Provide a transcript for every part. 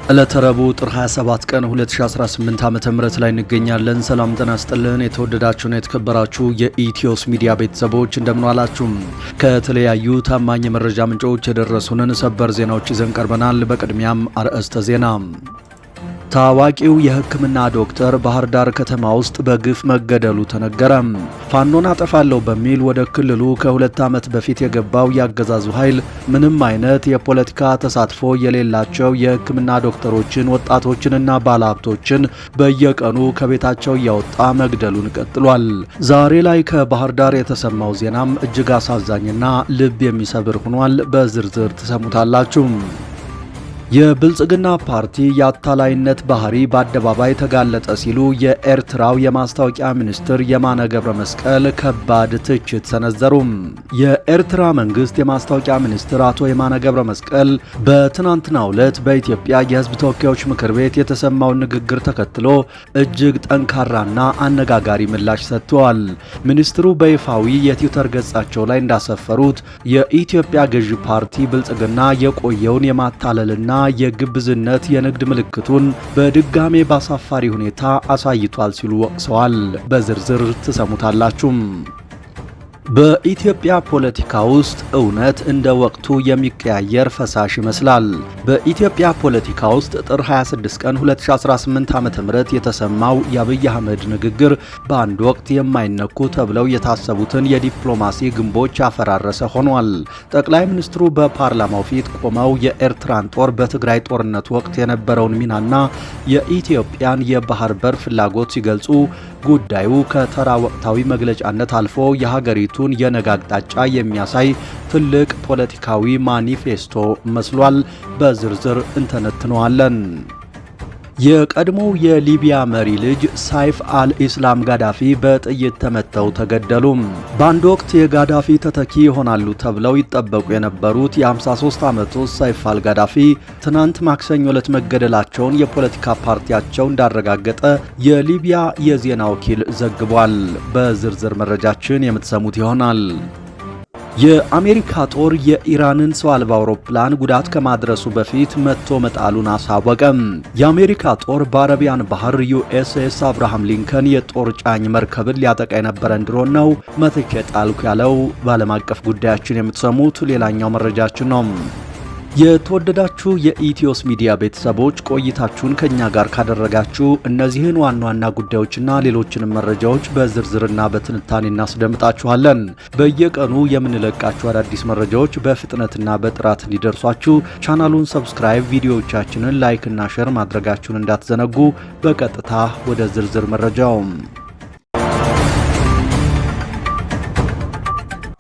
ለተረቡ ጥር 27 ቀን 2018 ዓ.ም ላይ እንገኛለን። ሰላም ጤና ይስጥልን። የተወደዳችሁና የተከበራችሁ የኢትዮስ ሚዲያ ቤተሰቦች እንደምን ዋላችሁ? ከተለያዩ ታማኝ የመረጃ ምንጮች የደረሱንን ሰበር ዜናዎች ይዘን ቀርበናል። በቅድሚያም አርዕስተ ዜና። ታዋቂው የሕክምና ዶክተር ባህር ዳር ከተማ ውስጥ በግፍ መገደሉ ተነገረ። ፋኖን አጠፋለሁ በሚል ወደ ክልሉ ከ2 ዓመት በፊት የገባው ያገዛዙ ኃይል ምንም አይነት የፖለቲካ ተሳትፎ የሌላቸው የሕክምና ዶክተሮችን፣ ወጣቶችንና ባለሀብቶችን በየቀኑ ከቤታቸው እያወጣ መግደሉን ቀጥሏል። ዛሬ ላይ ከባህር ዳር የተሰማው ዜናም እጅግ አሳዛኝና ልብ የሚሰብር ሆኗል። በዝርዝር ትሰሙታላችሁ። የብልጽግና ፓርቲ የአታላይነት ባህሪ በአደባባይ ተጋለጠ ሲሉ የኤርትራው የማስታወቂያ ሚኒስትር የማነ ገብረ መስቀል ከባድ ትችት ሰነዘሩ። የኤርትራ መንግስት የማስታወቂያ ሚኒስትር አቶ የማነ ገብረ መስቀል በትናንትናው ዕለት በኢትዮጵያ የሕዝብ ተወካዮች ምክር ቤት የተሰማውን ንግግር ተከትሎ እጅግ ጠንካራና አነጋጋሪ ምላሽ ሰጥተዋል። ሚኒስትሩ በይፋዊ የትዊተር ገጻቸው ላይ እንዳሰፈሩት የኢትዮጵያ ገዢ ፓርቲ ብልጽግና የቆየውን የማታለልና የግብዝነት የንግድ ምልክቱን በድጋሜ በአሳፋሪ ሁኔታ አሳይቷል ሲሉ ወቅሰዋል። በዝርዝር ትሰሙታላችሁ። በኢትዮጵያ ፖለቲካ ውስጥ እውነት እንደ ወቅቱ የሚቀያየር ፈሳሽ ይመስላል። በኢትዮጵያ ፖለቲካ ውስጥ ጥር 26 ቀን 2018 ዓ.ም የተሰማው የአብይ አህመድ ንግግር በአንድ ወቅት የማይነኩ ተብለው የታሰቡትን የዲፕሎማሲ ግንቦች ያፈራረሰ ሆኗል። ጠቅላይ ሚኒስትሩ በፓርላማው ፊት ቆመው የኤርትራን ጦር በትግራይ ጦርነት ወቅት የነበረውን ሚናና የኢትዮጵያን የባህር በር ፍላጎት ሲገልጹ ጉዳዩ ከተራ ወቅታዊ መግለጫነት አልፎ የሀገሪቱን የነገ አቅጣጫ የሚያሳይ ትልቅ ፖለቲካዊ ማኒፌስቶ መስሏል። በዝርዝር እንተነትነዋለን። የቀድሞው የሊቢያ መሪ ልጅ ሳይፍ አልኢስላም ጋዳፊ በጥይት ተመተው ተገደሉ። በአንድ ወቅት የጋዳፊ ተተኪ ይሆናሉ ተብለው ይጠበቁ የነበሩት የ53 ዓመቱ ሳይፍ አልጋዳፊ ትናንት ማክሰኞ ዕለት መገደላቸውን የፖለቲካ ፓርቲያቸው እንዳረጋገጠ የሊቢያ የዜና ወኪል ዘግቧል። በዝርዝር መረጃችን የምትሰሙት ይሆናል። የአሜሪካ ጦር የኢራንን ሰው አልባ አውሮፕላን ጉዳት ከማድረሱ በፊት መቶ መጣሉን አሳወቀም። የአሜሪካ ጦር በአረቢያን ባህር ዩኤስኤስ አብርሃም ሊንከን የጦር ጫኝ መርከብን ሊያጠቃ የነበረን ድሮን ነው መትቼ ጣልኩ ያለው። በዓለም አቀፍ ጉዳያችን የምትሰሙት ሌላኛው መረጃችን ነው። የተወደዳችሁ የኢትዮስ ሚዲያ ቤተሰቦች ቆይታችሁን ከኛ ጋር ካደረጋችሁ እነዚህን ዋና ዋና ጉዳዮችና ሌሎችንም መረጃዎች በዝርዝርና በትንታኔ እናስደምጣችኋለን። በየቀኑ የምንለቃችሁ አዳዲስ መረጃዎች በፍጥነትና በጥራት እንዲደርሷችሁ ቻናሉን ሰብስክራይብ፣ ቪዲዮዎቻችንን ላይክ እና ሼር ማድረጋችሁን እንዳትዘነጉ። በቀጥታ ወደ ዝርዝር መረጃው።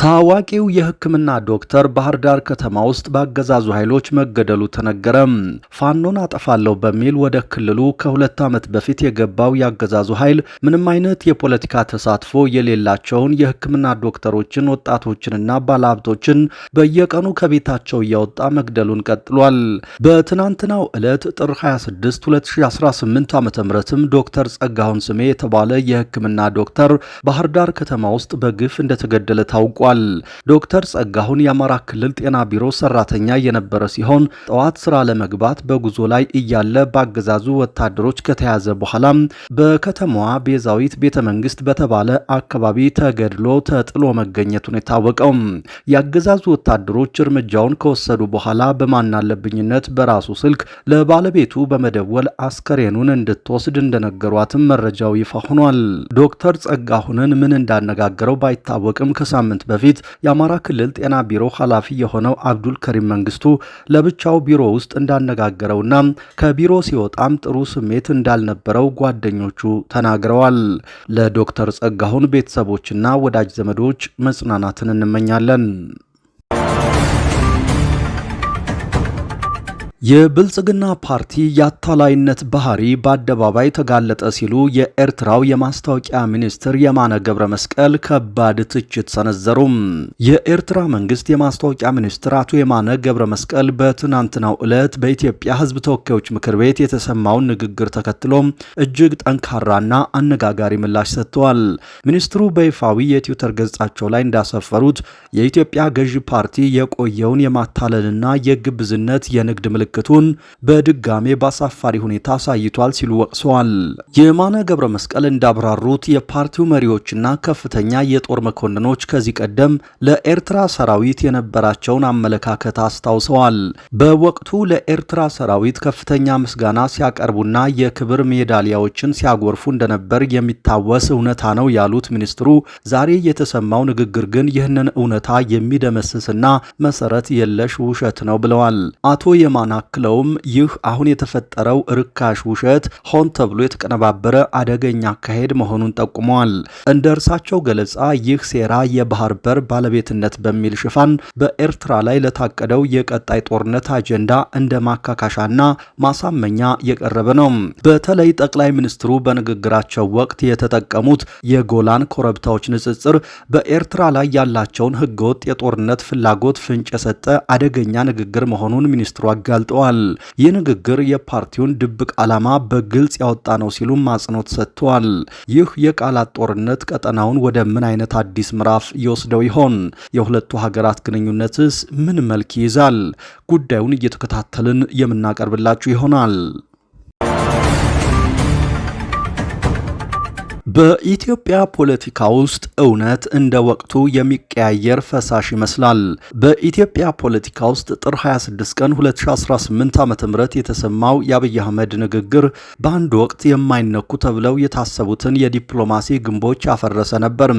ታዋቂው የሕክምና ዶክተር ባህር ዳር ከተማ ውስጥ በአገዛዙ ኃይሎች መገደሉ ተነገረ። ፋኖን አጠፋለሁ በሚል ወደ ክልሉ ከ2 ዓመት በፊት የገባው የአገዛዙ ኃይል ምንም አይነት የፖለቲካ ተሳትፎ የሌላቸውን የሕክምና ዶክተሮችን፣ ወጣቶችንና ባለሀብቶችን በየቀኑ ከቤታቸው እያወጣ መግደሉን ቀጥሏል። በትናንትናው ዕለት ጥር 26 2018 ዓ.ም ዶክተር ጸጋሁን ስሜ የተባለ የሕክምና ዶክተር ባህር ዳር ከተማ ውስጥ በግፍ እንደተገደለ ታውቋል። ዶክተር ጸጋሁን የአማራ ክልል ጤና ቢሮ ሰራተኛ የነበረ ሲሆን ጠዋት ስራ ለመግባት በጉዞ ላይ እያለ በአገዛዙ ወታደሮች ከተያዘ በኋላ በከተማዋ ቤዛዊት ቤተመንግስት በተባለ አካባቢ ተገድሎ ተጥሎ መገኘቱን የታወቀው የአገዛዙ ወታደሮች እርምጃውን ከወሰዱ በኋላ በማናለብኝነት በራሱ ስልክ ለባለቤቱ በመደወል አስከሬኑን እንድትወስድ እንደነገሯትም መረጃው ይፋ ሆኗል። ዶክተር ጸጋሁንን ምን እንዳነጋገረው ባይታወቅም ከሳምንት በፊት የአማራ ክልል ጤና ቢሮ ኃላፊ የሆነው አብዱል ከሪም መንግስቱ ለብቻው ቢሮ ውስጥ እንዳነጋገረውና ከቢሮ ሲወጣም ጥሩ ስሜት እንዳልነበረው ጓደኞቹ ተናግረዋል። ለዶክተር ጸጋሁን ቤተሰቦችና ወዳጅ ዘመዶች መጽናናትን እንመኛለን። የብልጽግና ፓርቲ የአታላይነት ባህሪ በአደባባይ ተጋለጠ ሲሉ የኤርትራው የማስታወቂያ ሚኒስትር የማነ ገብረ መስቀል ከባድ ትችት ሰነዘሩ። የኤርትራ መንግስት የማስታወቂያ ሚኒስትር አቶ የማነ ገብረ መስቀል በትናንትናው ዕለት በኢትዮጵያ ሕዝብ ተወካዮች ምክር ቤት የተሰማውን ንግግር ተከትሎ እጅግ ጠንካራና አነጋጋሪ ምላሽ ሰጥተዋል። ሚኒስትሩ በይፋዊ የትዊተር ገጻቸው ላይ እንዳሰፈሩት የኢትዮጵያ ገዢ ፓርቲ የቆየውን የማታለልና የግብዝነት የንግድ ምልክት ምልክቱን በድጋሜ በአሳፋሪ ሁኔታ አሳይቷል ሲሉ ወቅሰዋል። የማነ ገብረ መስቀል እንዳብራሩት የፓርቲው መሪዎችና ከፍተኛ የጦር መኮንኖች ከዚህ ቀደም ለኤርትራ ሰራዊት የነበራቸውን አመለካከት አስታውሰዋል። በወቅቱ ለኤርትራ ሰራዊት ከፍተኛ ምስጋና ሲያቀርቡና የክብር ሜዳሊያዎችን ሲያጎርፉ እንደነበር የሚታወስ እውነታ ነው ያሉት ሚኒስትሩ ዛሬ የተሰማው ንግግር ግን ይህንን እውነታ የሚደመስስና መሰረት የለሽ ውሸት ነው ብለዋል። አቶ የማነ አክለውም ይህ አሁን የተፈጠረው ርካሽ ውሸት ሆን ተብሎ የተቀነባበረ አደገኛ አካሄድ መሆኑን ጠቁመዋል። እንደ እርሳቸው ገለጻ ይህ ሴራ የባህር በር ባለቤትነት በሚል ሽፋን በኤርትራ ላይ ለታቀደው የቀጣይ ጦርነት አጀንዳ እንደ ማካካሻና ማሳመኛ የቀረበ ነው። በተለይ ጠቅላይ ሚኒስትሩ በንግግራቸው ወቅት የተጠቀሙት የጎላን ኮረብታዎች ንጽጽር በኤርትራ ላይ ያላቸውን ህገወጥ የጦርነት ፍላጎት ፍንጭ የሰጠ አደገኛ ንግግር መሆኑን ሚኒስትሩ አጋልጠዋል። ይህ ንግግር የፓርቲውን ድብቅ ዓላማ በግልጽ ያወጣ ነው ሲሉም አጽንኦት ሰጥተዋል። ይህ የቃላት ጦርነት ቀጠናውን ወደ ምን አይነት አዲስ ምዕራፍ ይወስደው ይሆን? የሁለቱ ሀገራት ግንኙነትስ ምን መልክ ይይዛል? ጉዳዩን እየተከታተልን የምናቀርብላችሁ ይሆናል። በኢትዮጵያ ፖለቲካ ውስጥ እውነት እንደ ወቅቱ የሚቀያየር ፈሳሽ ይመስላል። በኢትዮጵያ ፖለቲካ ውስጥ ጥር 26 ቀን 2018 ዓ.ም የተሰማው የአብይ አህመድ ንግግር በአንድ ወቅት የማይነኩ ተብለው የታሰቡትን የዲፕሎማሲ ግንቦች ያፈረሰ ነበር።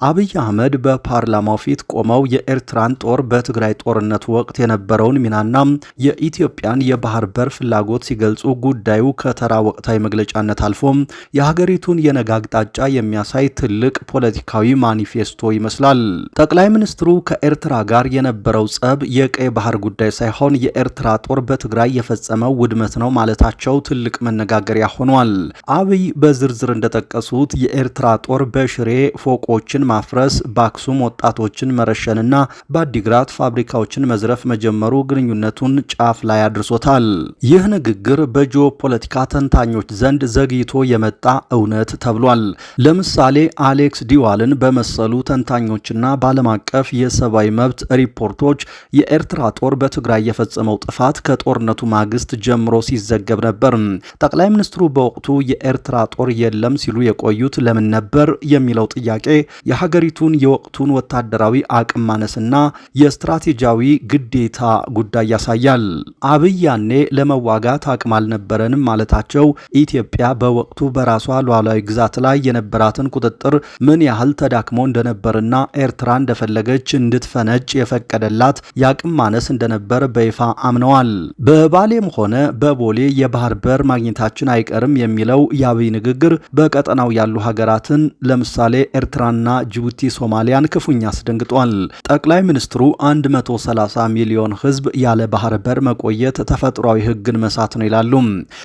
አብይ አህመድ በፓርላማው ፊት ቆመው የኤርትራን ጦር በትግራይ ጦርነቱ ወቅት የነበረውን ሚናና የኢትዮጵያን የባህር በር ፍላጎት ሲገልጹ ጉዳዩ ከተራ ወቅታዊ መግለጫነት አልፎ የሀገሪቱን የነገ አቅጣጫ የሚያሳይ ትልቅ ፖለቲካዊ ማኒፌስቶ ይመስላል። ጠቅላይ ሚኒስትሩ ከኤርትራ ጋር የነበረው ጸብ የቀይ ባህር ጉዳይ ሳይሆን የኤርትራ ጦር በትግራይ የፈጸመው ውድመት ነው ማለታቸው ትልቅ መነጋገሪያ ሆኗል። አብይ በዝርዝር እንደጠቀሱት የኤርትራ ጦር በሽሬ ፎቆችን ማፍረስ፣ በአክሱም ወጣቶችን መረሸንና በአዲግራት ፋብሪካዎችን መዝረፍ መጀመሩ ግንኙነቱን ጫፍ ላይ አድርሶታል። ይህ ንግግር በጂኦፖለቲካ ተንታኞች ዘንድ ዘግይቶ የመጣ እውነት ተብሏል። ለምሳሌ አሌክስ ዲዋልን በመሰሉ ተንታኞችና በዓለም አቀፍ የሰብአዊ መብት ሪፖርቶች የኤርትራ ጦር በትግራይ የፈጸመው ጥፋት ከጦርነቱ ማግስት ጀምሮ ሲዘገብ ነበር። ጠቅላይ ሚኒስትሩ በወቅቱ የኤርትራ ጦር የለም ሲሉ የቆዩት ለምን ነበር የሚለው ጥያቄ የሀገሪቱን የወቅቱን ወታደራዊ አቅም ማነስና የስትራቴጂያዊ ግዴታ ጉዳይ ያሳያል። አብይ ያኔ ለመዋጋት አቅም አልነበረንም ማለታቸው ኢትዮጵያ በወቅቱ በራሷ ሉዓላዊ ግዛት ላይ የነበራትን ቁጥጥር ምን ያህል ተዳክሞ እንደነበርና ኤርትራ እንደፈለገች እንድትፈነጭ የፈቀደላት የአቅም ማነስ እንደነበር በይፋ አምነዋል። በባሌም ሆነ በቦሌ የባህር በር ማግኘታችን አይቀርም የሚለው የአብይ ንግግር በቀጠናው ያሉ ሀገራትን ለምሳሌ ኤርትራና ጅቡቲ፣ ሶማሊያን ክፉኛ አስደንግጧል። ጠቅላይ ሚኒስትሩ 130 ሚሊዮን ሕዝብ ያለ ባህር በር መቆየት ተፈጥሯዊ ሕግን መሳት ነው ይላሉ።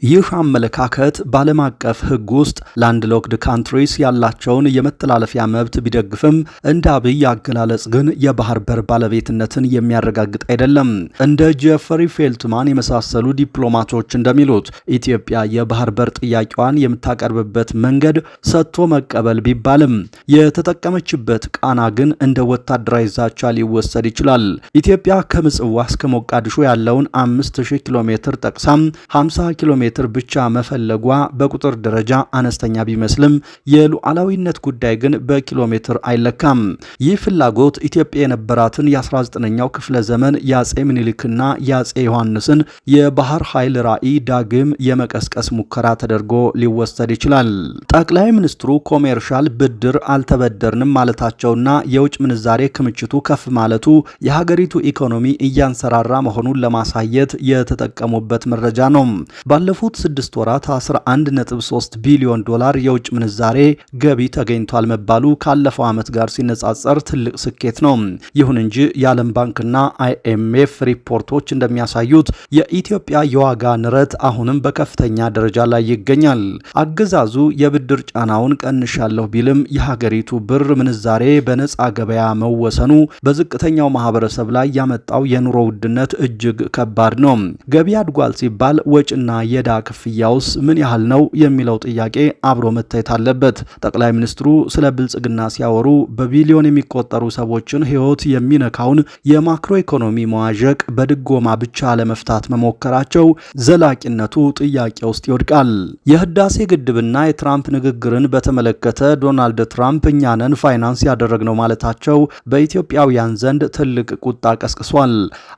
ይህ አመለካከት በዓለም አቀፍ ሕግ ውስጥ ላንድ ሎክድ ካንትሪስ ያላቸውን የመተላለፊያ መብት ቢደግፍም እንደ አብይ አገላለጽ ግን የባህር በር ባለቤትነትን የሚያረጋግጥ አይደለም። እንደ ጄፈሪ ፌልትማን የመሳሰሉ ዲፕሎማቶች እንደሚሉት ኢትዮጵያ የባህር በር ጥያቄዋን የምታቀርብበት መንገድ ሰጥቶ መቀበል ቢባልም የተጠቀመችበት ቃና ግን እንደ ወታደራዊ ዛቻ ሊወሰድ ይችላል። ኢትዮጵያ ከምጽዋ እስከ ሞቃዲሾ ያለውን 5000 ኪሎ ሜትር ጠቅሳም 50 ኪሎ ሜትር ብቻ መፈለጓ በቁጥር ደረጃ አነስተኛ ቢመስልም የሉዓላዊነት ጉዳይ ግን በኪሎ ሜትር አይለካም። ይህ ፍላጎት ኢትዮጵያ የነበራትን የ19ኛው ክፍለ ዘመን የአጼ ምኒልክና የአጼ ዮሐንስን የባህር ኃይል ራዕይ ዳግም የመቀስቀስ ሙከራ ተደርጎ ሊወሰድ ይችላል። ጠቅላይ ሚኒስትሩ ኮሜርሻል ብድር አልተበደርንም ማለታቸውና የውጭ ምንዛሬ ክምችቱ ከፍ ማለቱ የሀገሪቱ ኢኮኖሚ እያንሰራራ መሆኑን ለማሳየት የተጠቀሙበት መረጃ ነው። ባለፉት 6 ወራት 11.3 ቢሊዮን ዶላር የውጭ ምንዛሬ ገቢ ተገኝቷል መባሉ ካለፈው ዓመት ጋር ሲነጻጸር ትልቅ ስኬት ነው። ይሁን እንጂ የዓለም ባንክና አይኤምኤፍ ሪፖርቶች እንደሚያሳዩት የኢትዮጵያ የዋጋ ንረት አሁንም በከፍተኛ ደረጃ ላይ ይገኛል። አገዛዙ የብድር ጫናውን ቀንሻለሁ ቢልም የሀገሪቱ ብር ምንዛሬ በነፃ ገበያ መወሰኑ በዝቅተኛው ማህበረሰብ ላይ ያመጣው የኑሮ ውድነት እጅግ ከባድ ነው። ገቢ አድጓል ሲባል ወጭና የዕዳ ክፍያውስ ምን ያህል ነው የሚለው ጥያቄ አብሮ መታየት አለበት። ጠቅላይ ሚኒስትሩ ስለ ብልጽግና ሲያወሩ በቢሊዮን የሚቆጠሩ ሰዎችን ሕይወት የሚነካውን የማክሮ ኢኮኖሚ መዋዠቅ በድጎማ ብቻ ለመፍታት መሞከራቸው ዘላቂነቱ ጥያቄ ውስጥ ይወድቃል። የህዳሴ ግድብና የትራምፕ ንግግርን በተመለከተ ዶናልድ ትራምፕ እኛንን ፋይናንስ ያደረግነው ማለታቸው በኢትዮጵያውያን ዘንድ ትልቅ ቁጣ ቀስቅሷል።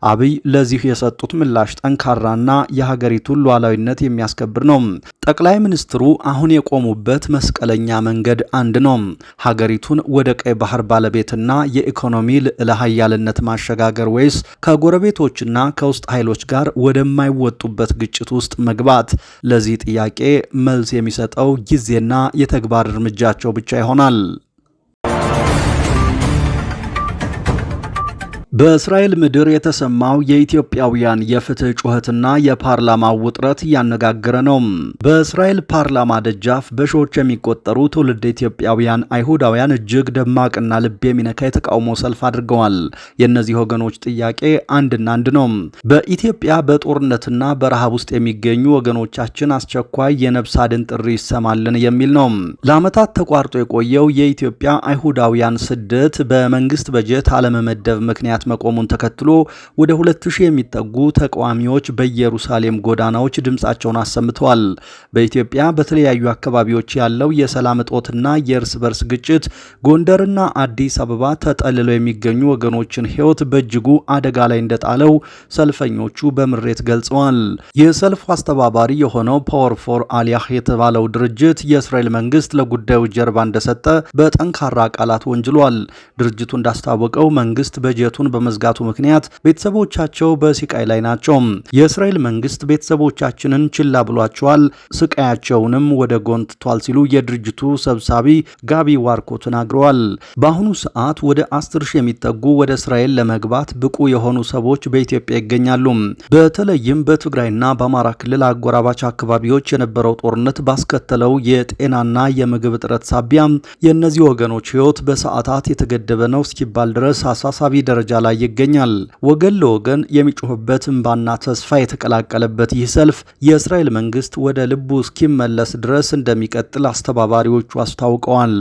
አብይ ለዚህ የሰጡት ምላሽ ጠንካራና የሀገሪቱን ሉዓላዊነት የሚያስከብር ነው። ጠቅላይ ሚኒስትሩ አሁን የቆሙበት መስቀለኛ መንገድ አንድ ነው። ሀገሪቱን ወደ ቀይ ባህር ባለቤትና የኢኮኖሚ ልዕለ ኃያልነት ማሸጋገር ወይስ ከጎረቤቶችና ከውስጥ ኃይሎች ጋር ወደማይወጡበት ግጭት ውስጥ መግባት? ለዚህ ጥያቄ መልስ የሚሰጠው ጊዜና የተግባር እርምጃቸው ብቻ ይሆናል። በእስራኤል ምድር የተሰማው የኢትዮጵያውያን የፍትህ ጩኸትና የፓርላማው ውጥረት እያነጋገረ ነው። በእስራኤል ፓርላማ ደጃፍ በሺዎች የሚቆጠሩ ትውልድ ኢትዮጵያውያን አይሁዳውያን እጅግ ደማቅና ልብ የሚነካ የተቃውሞ ሰልፍ አድርገዋል። የእነዚህ ወገኖች ጥያቄ አንድና አንድ ነው። በኢትዮጵያ በጦርነትና በረሃብ ውስጥ የሚገኙ ወገኖቻችን አስቸኳይ የነፍስ አድን ጥሪ ይሰማልን የሚል ነው። ለዓመታት ተቋርጦ የቆየው የኢትዮጵያ አይሁዳውያን ስደት በመንግስት በጀት አለመመደብ ምክንያት መቆሙን ተከትሎ ወደ 2000 የሚጠጉ ተቃዋሚዎች በኢየሩሳሌም ጎዳናዎች ድምጻቸውን አሰምተዋል። በኢትዮጵያ በተለያዩ አካባቢዎች ያለው የሰላም እጦትና የእርስ በርስ ግጭት ጎንደርና አዲስ አበባ ተጠልለው የሚገኙ ወገኖችን ሕይወት በእጅጉ አደጋ ላይ እንደጣለው ሰልፈኞቹ በምሬት ገልጸዋል። የሰልፉ አስተባባሪ የሆነው ፓወር ፎር አሊያህ የተባለው ድርጅት የእስራኤል መንግስት ለጉዳዩ ጀርባ እንደሰጠ በጠንካራ ቃላት ወንጅሏል። ድርጅቱ እንዳስታወቀው መንግስት በጀቱን በመዝጋቱ ምክንያት ቤተሰቦቻቸው በስቃይ ላይ ናቸው። የእስራኤል መንግስት ቤተሰቦቻችንን ችላ ብሏቸዋል፣ ስቃያቸውንም ወደ ጎን ትቷል ሲሉ የድርጅቱ ሰብሳቢ ጋቢ ዋርኮ ተናግረዋል። በአሁኑ ሰዓት ወደ 10,000 የሚጠጉ ወደ እስራኤል ለመግባት ብቁ የሆኑ ሰዎች በኢትዮጵያ ይገኛሉ። በተለይም በትግራይና በአማራ ክልል አጎራባች አካባቢዎች የነበረው ጦርነት ባስከተለው የጤናና የምግብ እጥረት ሳቢያ የእነዚህ ወገኖች ሕይወት በሰዓታት የተገደበ ነው እስኪባል ድረስ አሳሳቢ ደረጃ ላይ ይገኛል። ወገን ለወገን የሚጮህበት እንባና ተስፋ የተቀላቀለበት ይህ ሰልፍ የእስራኤል መንግስት ወደ ልቡ እስኪመለስ ድረስ እንደሚቀጥል አስተባባሪዎቹ አስታውቀዋል።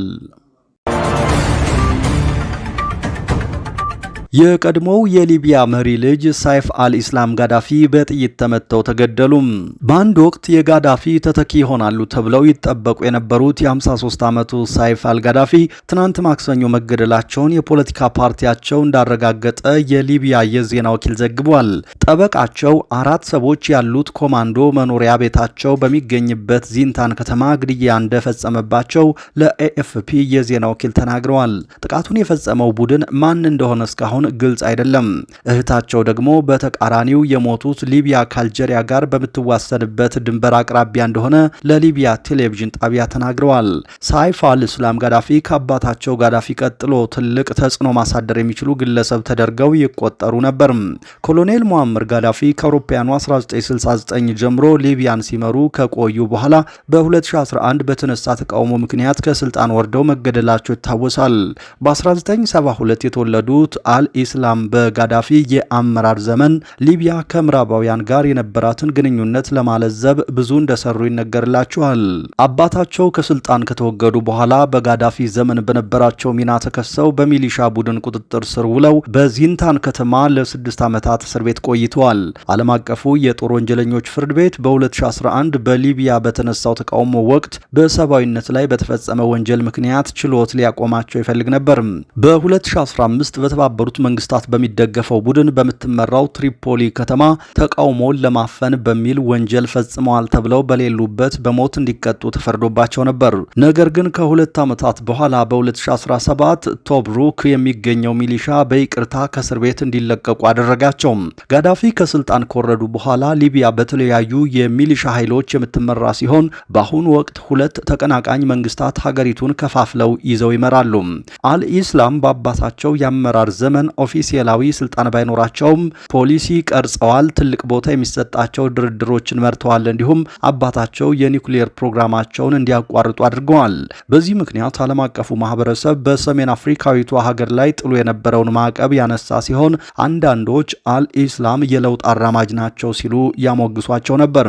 የቀድሞው የሊቢያ መሪ ልጅ ሳይፍ አልኢስላም ጋዳፊ በጥይት ተመተው ተገደሉ። በአንድ ወቅት የጋዳፊ ተተኪ ይሆናሉ ተብለው ይጠበቁ የነበሩት የ53 ዓመቱ ሳይፍ አልጋዳፊ ትናንት ማክሰኞ መገደላቸውን የፖለቲካ ፓርቲያቸው እንዳረጋገጠ የሊቢያ የዜና ወኪል ዘግቧል። ጠበቃቸው 4 ሰዎች ያሉት ኮማንዶ መኖሪያ ቤታቸው በሚገኝበት ዚንታን ከተማ ግድያ እንደፈጸመባቸው ለኤኤፍፒ የዜና ወኪል ተናግረዋል። ጥቃቱን የፈጸመው ቡድን ማን እንደሆነ እስካሁን ግልጽ አይደለም። እህታቸው ደግሞ በተቃራኒው የሞቱት ሊቢያ ከአልጄሪያ ጋር በምትዋሰንበት ድንበር አቅራቢያ እንደሆነ ለሊቢያ ቴሌቪዥን ጣቢያ ተናግረዋል። ሳይፍ አልኢስላም ጋዳፊ ከአባታቸው ጋዳፊ ቀጥሎ ትልቅ ተጽዕኖ ማሳደር የሚችሉ ግለሰብ ተደርገው ይቆጠሩ ነበር። ኮሎኔል ሙአመር ጋዳፊ ከአውሮፓውያኑ 1969 ጀምሮ ሊቢያን ሲመሩ ከቆዩ በኋላ በ2011 በተነሳ ተቃውሞ ምክንያት ከስልጣን ወርደው መገደላቸው ይታወሳል። በ1972 የተወለዱት ኢስላም በጋዳፊ የአመራር ዘመን ሊቢያ ከምዕራባውያን ጋር የነበራትን ግንኙነት ለማለዘብ ብዙ እንደሰሩ ይነገርላቸዋል። አባታቸው ከስልጣን ከተወገዱ በኋላ በጋዳፊ ዘመን በነበራቸው ሚና ተከሰው በሚሊሻ ቡድን ቁጥጥር ስር ውለው በዚንታን ከተማ ለ6 ዓመታት እስር ቤት ቆይተዋል። ዓለም አቀፉ የጦር ወንጀለኞች ፍርድ ቤት በ2011 በሊቢያ በተነሳው ተቃውሞ ወቅት በሰብአዊነት ላይ በተፈጸመ ወንጀል ምክንያት ችሎት ሊያቆማቸው ይፈልግ ነበር። በ2015 በተባበሩት መንግስታት በሚደገፈው ቡድን በምትመራው ትሪፖሊ ከተማ ተቃውሞውን ለማፈን በሚል ወንጀል ፈጽመዋል ተብለው በሌሉበት በሞት እንዲቀጡ ተፈርዶባቸው ነበር። ነገር ግን ከ2 ዓመታት በኋላ በ2017 ቶብሩክ የሚገኘው ሚሊሻ በይቅርታ ከእስር ቤት እንዲለቀቁ አደረጋቸው። ጋዳፊ ከስልጣን ከወረዱ በኋላ ሊቢያ በተለያዩ የሚሊሻ ኃይሎች የምትመራ ሲሆን በአሁኑ ወቅት 2 ተቀናቃኝ መንግስታት ሀገሪቱን ከፋፍለው ይዘው ይመራሉ። አልኢስላም በአባታቸው የአመራር ዘመን ኦፊሴላዊ ስልጣን ባይኖራቸውም ፖሊሲ ቀርጸዋል፣ ትልቅ ቦታ የሚሰጣቸው ድርድሮችን መርተዋል፣ እንዲሁም አባታቸው የኒውክሌር ፕሮግራማቸውን እንዲያቋርጡ አድርገዋል። በዚህ ምክንያት ዓለም አቀፉ ማህበረሰብ በሰሜን አፍሪካዊቷ ሀገር ላይ ጥሎ የነበረውን ማዕቀብ ያነሳ ሲሆን አንዳንዶች አልኢስላም የለውጥ አራማጅ ናቸው ሲሉ ያሞግሷቸው ነበር።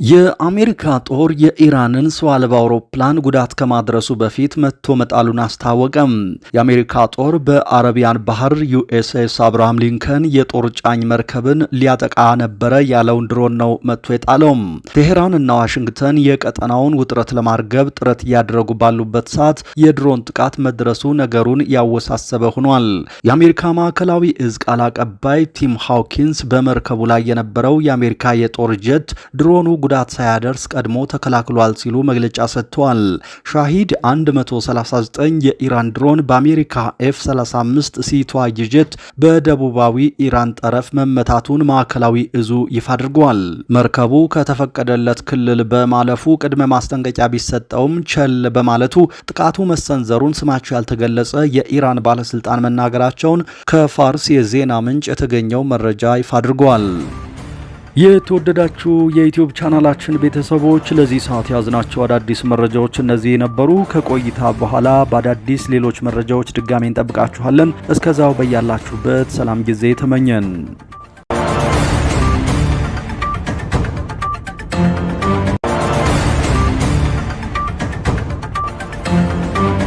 የአሜሪካ ጦር የኢራንን ሰው አልባ አውሮፕላን ጉዳት ከማድረሱ በፊት መትቶ መጣሉን አስታወቀም። የአሜሪካ ጦር በአረቢያን ባህር ዩኤስኤስ አብርሃም ሊንከን የጦር ጫኝ መርከብን ሊያጠቃ ነበረ ያለውን ድሮን ነው መትቶ የጣለው። ቴሄራን እና ዋሽንግተን የቀጠናውን ውጥረት ለማርገብ ጥረት እያደረጉ ባሉበት ሰዓት የድሮን ጥቃት መድረሱ ነገሩን ያወሳሰበ ሆኗል። የአሜሪካ ማዕከላዊ እዝ ቃል አቀባይ ቲም ሃውኪንስ በመርከቡ ላይ የነበረው የአሜሪካ የጦር ጀት ድሮኑ ጉዳት ሳያደርስ ቀድሞ ተከላክሏል ሲሉ መግለጫ ሰጥተዋል። ሻሂድ 139 የኢራን ድሮን በአሜሪካ F-35 ሲተዋጊ ጀት በደቡባዊ ኢራን ጠረፍ መመታቱን ማዕከላዊ እዙ ይፋ አድርጓል። መርከቡ ከተፈቀደለት ክልል በማለፉ ቅድመ ማስጠንቀቂያ ቢሰጠውም ቸል በማለቱ ጥቃቱ መሰንዘሩን ስማቸው ያልተገለጸ የኢራን ባለስልጣን መናገራቸውን ከፋርስ የዜና ምንጭ የተገኘው መረጃ ይፋ አድርጓል። የተወደዳችሁ የዩቲዩብ ቻናላችን ቤተሰቦች ለዚህ ሰዓት ያዝናቸው አዳዲስ መረጃዎች እነዚህ ነበሩ። ከቆይታ በኋላ በአዳዲስ ሌሎች መረጃዎች ድጋሜ እንጠብቃችኋለን። እስከዛው በያላችሁበት ሰላም ጊዜ ተመኘን።